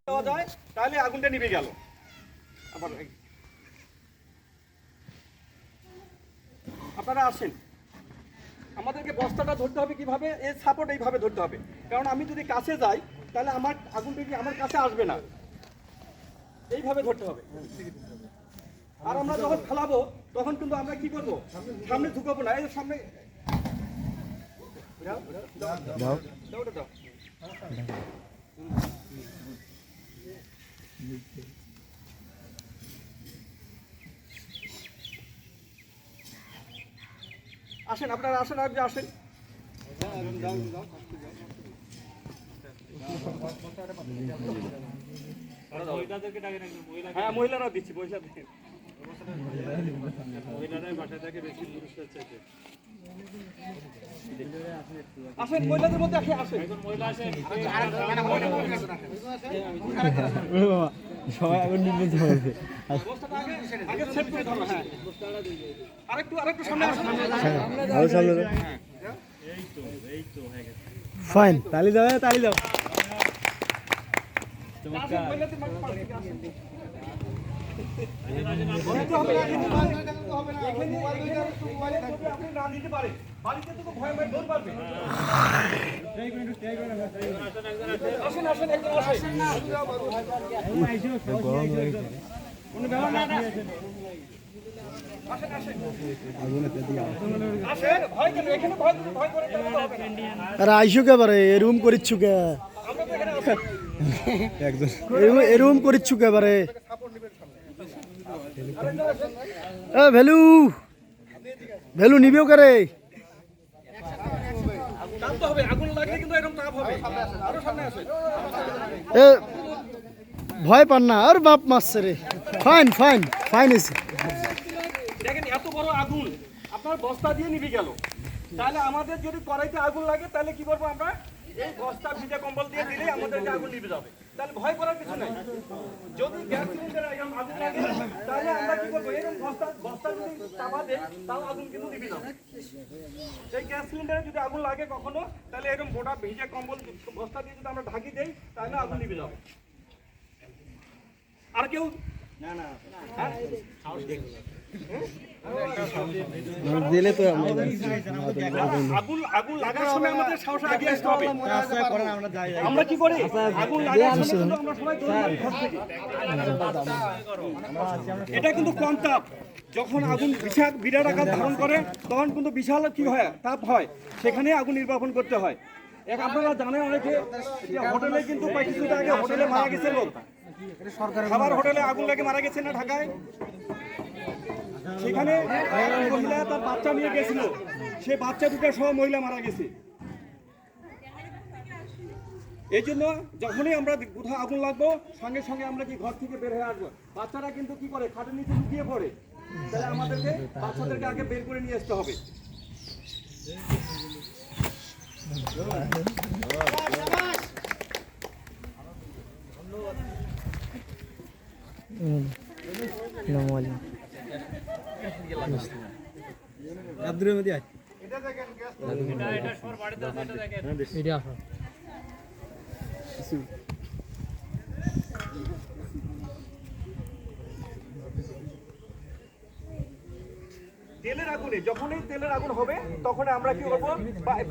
দেওয়া যায় তাহলে আগুনটা নিভে গেল। আবার আপনারা আসেন, আমাদেরকে বস্তাটা ধরতে হবে কিভাবে, এর সাপোর্ট এইভাবে ধরতে হবে, কারণ আমি যদি কাছে যাই তাহলে আমার আগুনটা কি আমার কাছে আসবে না, এইভাবে ধরতে হবে। আর আমরা যখন ফেলাবো তখন কিন্তু আমরা কি করবো, সামনে ঝুঁকাবো না, এই সামনে আসেন, আপনারা আসেন, আর আসেন। হ্যাঁ, মহিলারা দিচ্ছি, পয়সা দিচ্ছি। আসেন, মহিলাদের মধ্যে আসেন, সবাই আগুন নিতে হবে। ফাইন, তালি দাও, তালি দাও। আরে আইসো কে বারে এরকম করিচ্ছু কে, এরকম করিচ্ছু কে বারে। ভ্যালু ভ্যালু নিবেও কারে, ভয় পান না, আর বাপ মারছে রে। ফাইন ফাইন ফাইন এসে দেখেন, এত বড় আগুন আপনার বস্তা দিয়ে নিভে গেল। তাহলে আমাদের যদি কড়াইতে আগুন লাগে তাহলে কি করবো আমরা, এই বস্তা ভিজা কম্বল দিয়ে দিলে আমাদেরকে আগুন নিভে যাবে, তাহলে ভয় করার কিছু নাই। যদি গ্যাস সিলিন্ডারে এরকম আগুন লাগে তাহলে আমরা কি করবো, এরকম বস্তা যদি চাপা দেয় তাও আগুন কিন্তু নিভে যাবে। এই গ্যাস সিলিন্ডারে যদি আগুন লাগে কখনো, তাহলে এরকম গোটা ভিজা কম্বল বস্তা দিয়ে যদি আমরা ঢাকি দেই তাহলে আগুন নিভে যাবে। আর কেউ দিলে তো আগুন লাগার সময় আমাদের সাহস আগে আসতে হবে। আমরা কি করি, আগুন লাগার সময় আমরা সবাই ঘর থেকে, এটা কিন্তু কম তাপ। যখন আগুন বিরাট আকার ধারণ করে তখন কিন্তু বিশাল কি হয়, তাপ হয়, সেখানে আগুন নির্বাপন করতে হয়। আপনারা জানেন অনেকে হোটেলে কিন্তু কিছুদিন আগে হোটেলে মারা গেছে লোক, খাবার হোটেলে আগুন লেগে মারা গেছে না ঢাকায়, সেখানে মহিলা তার বাচ্চা নিয়ে গেছিল, সে বাচ্চা দুটো সহ মহিলা মারা গেছে। এই জন্য যখনই আমরা কোথাও আগুন লাগবো সঙ্গে সঙ্গে আমরা কি ঘর থেকে বের হয়ে আসবো। বাচ্চারা কিন্তু কি করে, খাটের নিচে লুকিয়ে পড়ে, তাহলে আমাদেরকে বাচ্চাদেরকে আগে বের করে নিয়ে আসতে হবে। আব্দুলের মধ্যে আছে তেলের আগুনে, যখনই তেলের আগুন হবে তখন আমরা কি করবো,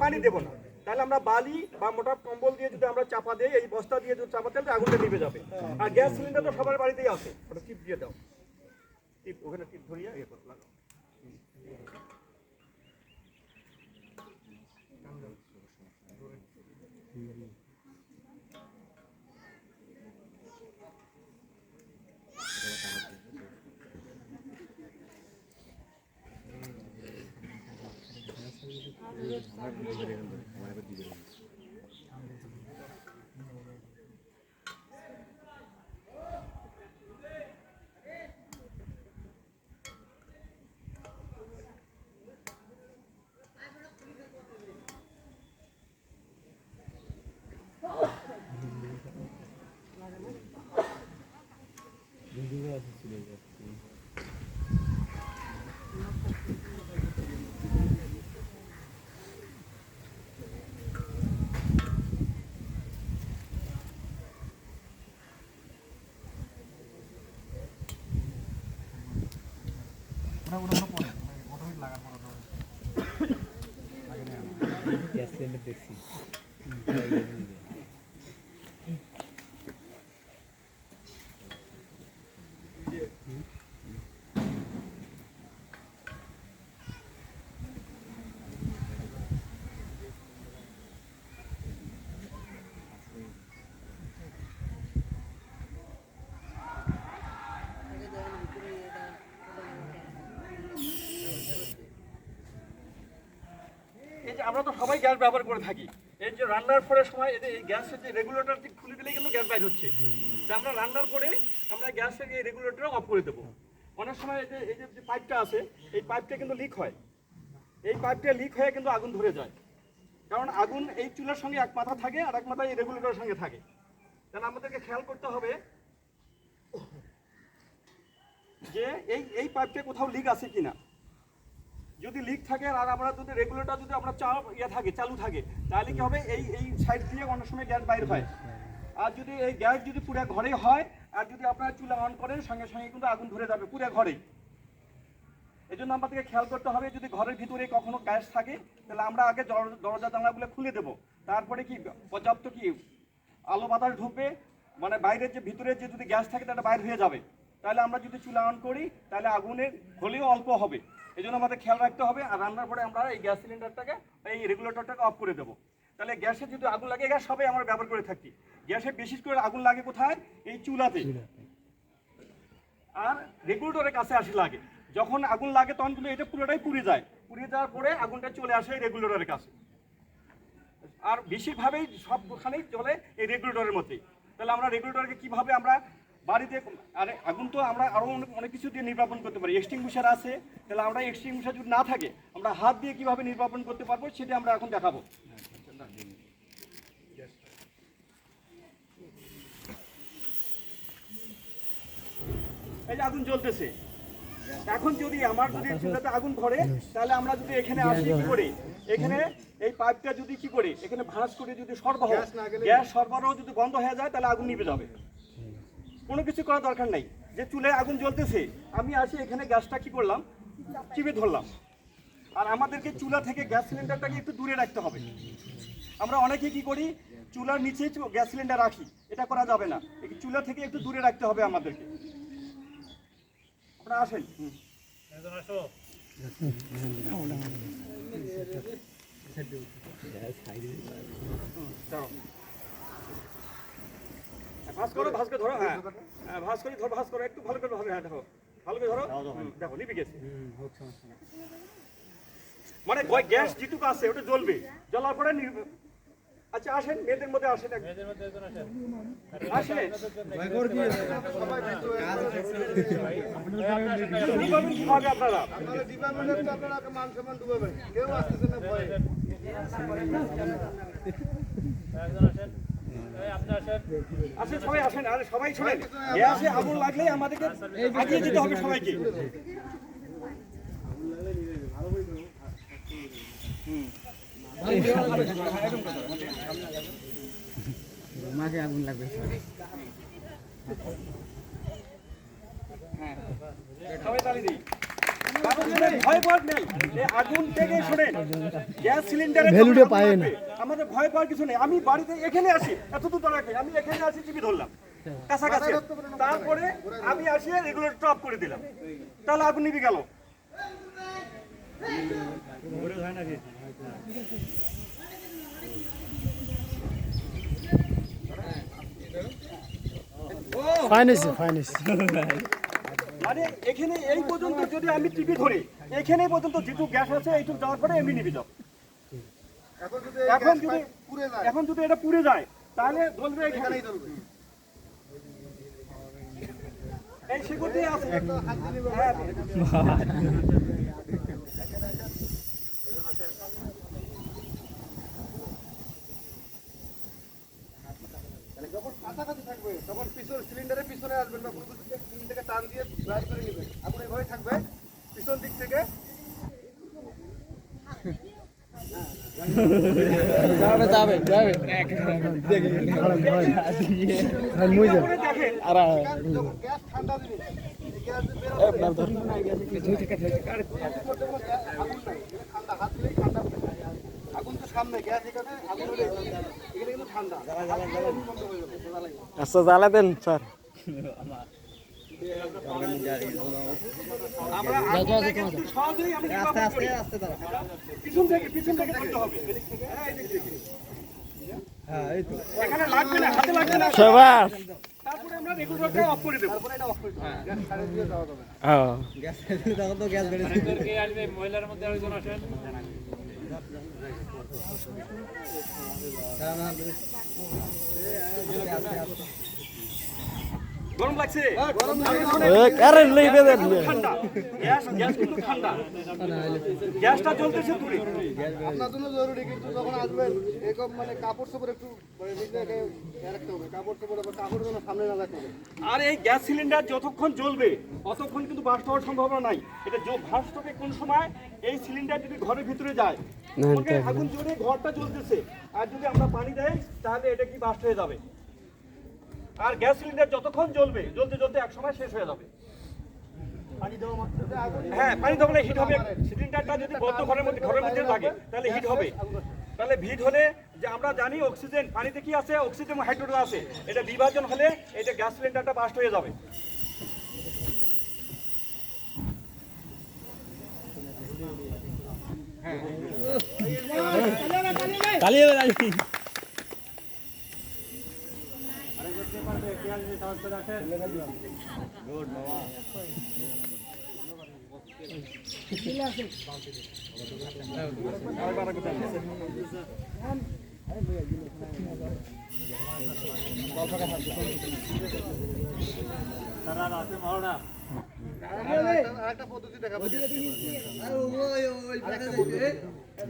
পানি দেবো না, তাহলে আমরা বালি বা মোটা কম্বল দিয়ে যদি আমরা চাপা দিই, এই বস্তা দিয়ে যদি চাপা দিই আগুনটা নিভে যাবে। আর গ্যাস সিলিন্ডার তো সবার বাড়িতেই আছে, ওটা টিপ দিয়ে দাও, টিপ ওখানে টিপ ধরিয়ে ইয়ে করে লাগাও। গ্যাস সিলিন্ডার দেখছি এই যে আমরা তো সবাই গ্যাস ব্যবহার করে থাকি, এই যে রান্নার পরে সময় এই গ্যাসের যে রেগুলেটর খুলে দিলে কিন্তু গ্যাস বাইর হচ্ছে। তা আমরা রান্নার পরে আমরা গ্যাসের এই রেগুলেটর অফ করে দেবো। অনেক সময় এই যে পাইপটা আছে, এই পাইপটা কিন্তু লিক হয়, এই পাইপটা লিক হয়ে কিন্তু আগুন ধরে যায়। কারণ আগুন এই চুলার সঙ্গে এক মাথা থাকে আর এক মাথা এই রেগুলেটরের সঙ্গে থাকে। তাহলে আমাদেরকে খেয়াল করতে হবে যে এই পাইপটা কোথাও লিক আছে কিনা। যদি লিক থাকে আর আমরা যদি রেগুলেটর যদি আমরা চালু থাকে, তাহলে কি হবে, এই সাইড দিয়ে অনেক সময় গ্যাস বাইর হয়। আর যদি এই গ্যাস যদি পুরো ঘরে হয় আর যদি আপনারা চুলা অন করেন, সঙ্গে সঙ্গে কিন্তু আগুন ধরে যাবে পুরো ঘরেই। এই জন্য আমাদেরকে খেয়াল করতে হবে, যদি ঘরের ভিতরে কখনো গ্যাস থাকে তাহলে আমরা আগে দরজা জানলাগুলো খুলে দেবো। তারপরে কি পর্যাপ্ত কি আলো বাতাস ঢুকবে, মানে বাইরের যে ভিতরে যে যদি গ্যাস থাকে তাহলে বাইরে হয়ে যাবে। তাহলে আমরা যদি চুলা অন করি তাহলে আগুনের হলেও অল্প হবে। এই জন্য আমাদের খেয়াল রাখতে হবে। আর রান্নার পরে আমরা এই গ্যাস সিলিন্ডারটাকে, এই রেগুলেটরটাকে অফ করে দেবো। তাহলে গ্যাসে যদি আগুন লাগে, গ্যাস সবাই আমরা ব্যবহার করে থাকি, গ্যাসে বিশেষ করে আগুন লাগে কোথায়, এই চুলাতে আর রেগুলেটরের কাছে আসে লাগে। যখন আগুন লাগে তখন কিন্তু এটা পুরোটাই পুড়ে যায়, পুড়ে যাওয়ার পরে আগুনটা চলে আসে এই রেগুলেটরের কাছে। আর বেশিরভাবেই সবখানেই চলে এই রেগুলেটরের মধ্যেই। তাহলে আমরা রেগুলেটরকে কিভাবে আমরা বাড়িতে, আরে আগুন তো আমরা আরও অনেক কিছু দিয়ে নির্বাপন করতে পারি। এক্সটিংগুইশার আছে, তাহলে আমরা এক্সটিংগুইশার যদি না থাকে আমরা হাত দিয়ে কিভাবে নির্বাপন করতে পারবো সেটা আমরা এখন দেখাবো। এই যে আগুন জ্বলতেছে, এখন যদি আমার যদি চুলাতে আগুন ধরে তাহলে আমরা যদি এখানে আসি কি করে, এখানে এই পাইপটা যদি কি করে এখানে ভাঁজ করে যদি গ্যাস সরবরাহ যদি বন্ধ হয়ে যায় তাহলে আগুন নিভে যাবে। কোনো কিছু করার দরকার নাই। যে চুলায় আগুন জ্বলতেছে, আমি আসি এখানে গ্যাসটা কি করলাম, চিপে ধরলাম। আর আমাদেরকে চুলা থেকে গ্যাস সিলিন্ডারটাকে একটু দূরে রাখতে হবে। আমরা অনেকে কি করি, চুলার নিচে গ্যাস সিলিন্ডার রাখি, এটা করা যাবে না। চুলা থেকে একটু দূরে রাখতে হবে আমাদেরকে। আপনারা আসেন, ভাঁজ করো, ভাঁজ করে ধরো। হ্যাঁ ভাঁজ করে ধরো, ভাঁজ করো একটু ভালো করে ধরো। হ্যাঁ দেখো, ভালো করে ধরো। দেখো নিভে গেছে, মানে গ্যাস যেটুকু আছে ওটা জ্বলবে, জ্বলার পরে আচ্ছা আসেন, মেয়েদের মধ্যে আসেন, আসেন কিভাবে আপনারা আসেন, সবাই আসেন। আরে সবাই শোনেন, গ্যাসে আগুন লাগলে আমাদেরকে আগিয়ে যেতে হবে সবাইকে। মাকে আগুন লাগবে, সবাই তালি দিই। ভয় পাওয়ার নেই, আগুন থেকে শোনেন, গ্যাস সিলিন্ডারে ভ্যালুটা পায় না, আমাদের ভয় পাওয়ার কিছু নেই। আমি বাড়িতে এখানে আসি, এত দূর রাখি, আমি এখানে আসি টিভি ধরলাম কাছাকাছি, তারপরে আমি আসি রেগুলেটর অফ করে দিলাম, তাহলে আগুন নিভে গেল। মানে এখানে এই পর্যন্ত যদি আমি টিভি ধরি, এখানে পর্যন্ত যেটুকু গ্যাস আছে এইটুকু যাওয়ার পরে এমনি নিভে যাবে। এখন যদি এটা পুড়ে যায় তাহলে ধরবে এখানেই ধরবে। এই সিকিউরিটি আছে, যখন কাছাকাছি থাকবে তখন পিছন সিলিন্ডারের পিছনে আসবেন বা থেকে টান দিয়ে বাইরে করে নেবেন। আগুন এইভাবে থাকবে পিছন দিক থেকে। গ্যাস ঠান্ডা জিনিস, আগুন তো সামনে গ্যাস এখানে আগুন হলে এখানে কিন্তু ঠান্ডা আচ্ছা জ্বালা দেন স্যার আমরা সহজেই আমি আস্তে পিছন থেকে ধরতে হবে এখানে লাগবে না হাতে লাগবে না সবাস তারপরে আমরা রেগুলেটরটা অফ করে দেব তারপরে এটা অফ করে দেব গ্যাস ছাড়া দিয়ে দাও হবে গ্যাস দাও তো গ্যাস বেড়ে কে আসবে মহিলার মধ্যে আরেকজন আসেন গরম লাগছে কারেন্ট লইবে দেন ঠান্ডা গ্যাস কিন্তু ঠান্ডা গ্যাসটা জ্বলতেছে দূরে আপনার জন্য জরুরি কিন্তু যখন আসবেন এরকম মানে কাপড় চোপড় একটু মানে নিজেকে রাখতে হবে কাপড় চোপড় আবার কাপড় যেন সামনে না রাখতে হবে আর এই গ্যাস সিলিন্ডার যতক্ষণ জ্বলবে অতক্ষণ কিন্তু বাস্ট হওয়ার সম্ভাবনা নাই এটা ভাস্ট হবে কোন সময় এই সিলিন্ডার যদি ঘরের ভিতরে যায় ওকে আগুন জ্বলে ঘরটা জ্বলতেছে আর যদি আমরা পানি দেই তাহলে এটা কি বাস্ট হয়ে যাবে আর গ্যাস সিলিন্ডার যতক্ষণ জ্বলবে জ্বলতে এক সময় শেষ হয়ে যাবে পানি দেওয়া মাত্র আগুন হ্যাঁ পানি দেবলে হিট হবে সিলিন্ডারটা যদি বদ্ধ ঘরের মধ্যে থাকে তাহলে হিট হবে তাহলে হিট হলে যে আমরা জানি অক্সিজেন পানিতে কি আছে অক্সিজেন হাইড্রোজেন আছে এটা বিভাজন হলে এটা গ্যাস সিলিন্ডারটা বাস্ট হয়ে যাবে তালিয়ে তালি আরেকটা পদ্ধতি দেখাবো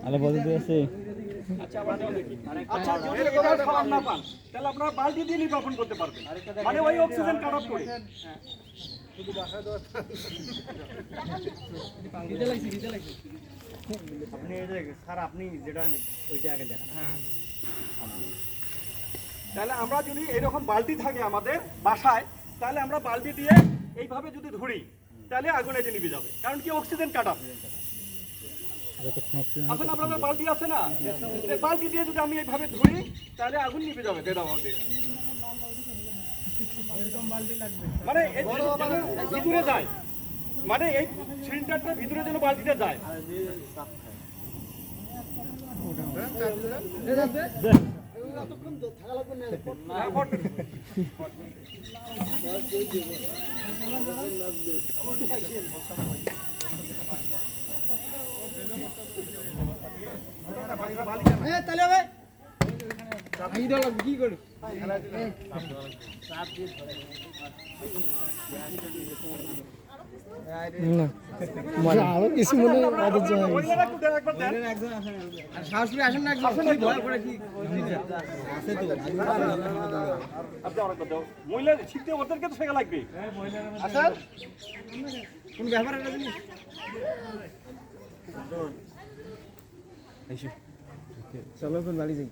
আলো বদল দিয়েছে আচ্ছা যদি এরকম খাবার না পান তাহলে আপনারা বালতি দিয়ে নির্বাপন করতে পারবেন মানে ওই অক্সিজেন কাট অফ করে আপনি এই যে স্যার আপনি যেটা ওইটা আগে দেখান তাহলে আমরা যদি এরকম বালতি থাকে আমাদের বাসায় তাহলে আমরা বালতি দিয়ে এইভাবে যদি ধরি তাহলে আগুন এসে নিভে যাবে কারণ কি অক্সিজেন কাট অফ আসলে আপনাদের বালতি আছে না এই বালতি দিয়ে যদি আমি এইভাবে ধরি তাহলে আগুন নিভে যাবে দেড় আওয়াজে মানে এই ভিতরে যায় মানে এই সিলিন্ডারটা ভিতরে যেন বালতিটা যায় আরো কিছু মনে মহিলারা একটু দেন, একবার দেন। সরাসরি আসেন না একদম ভয় করে কি আপনি আরেকবার দাও। মহিলা শিখতে ওদেরকে তো শেখা লাগবে আচ্ছা কোন ব্যাপার এটা জিনিস চলো কোন বাড়ি যাই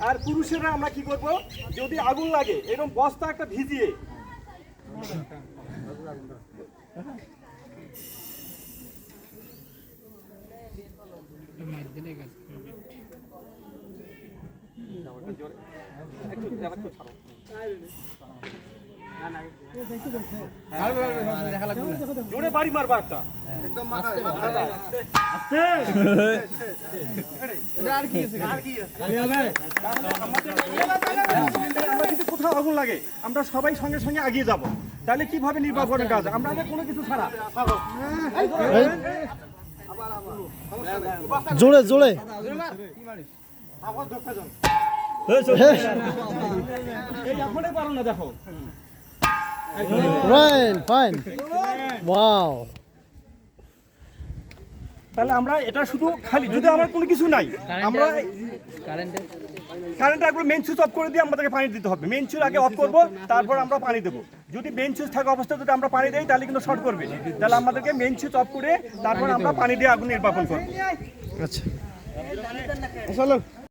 আর পুরুষেরা আমরা কি করব যদি আগুন লাগে এরকম বস্তা একটা ভিজিয়ে জোরে বাড়ি মারবা একটা একদম মাথায় আমরা যদি কোথাও আগুন লাগে আমরা সবাই সঙ্গে সঙ্গে এগিয়ে যাব তাহলে কিভাবে নির্বাচনের কাজ আমরা কোনো কিছু ছাড়া জোরে জোরে এই এখনই পারো না দেখো ফাইন ফাইন ওয়াও তাহলে আমরা এটা শুধু খালি যদি আমার কোনো কিছু নাই আমরা কারেন্ট একবার মেইন সুইচ অফ করে দিয়ে আমাদেরকে পানি দিতে হবে মেইন সুইচ আগে অফ করব তারপর আমরা পানি দেবো যদি মেইন সুইচ থাকা অবস্থায় যদি আমরা পানি দেই তাহলে কিন্তু শর্ট করবে তাহলে আমাদেরকে মেইন সুইচ অফ করে তারপর আমরা পানি দিয়ে আগুন নির্বাপন করবো আচ্ছা চলো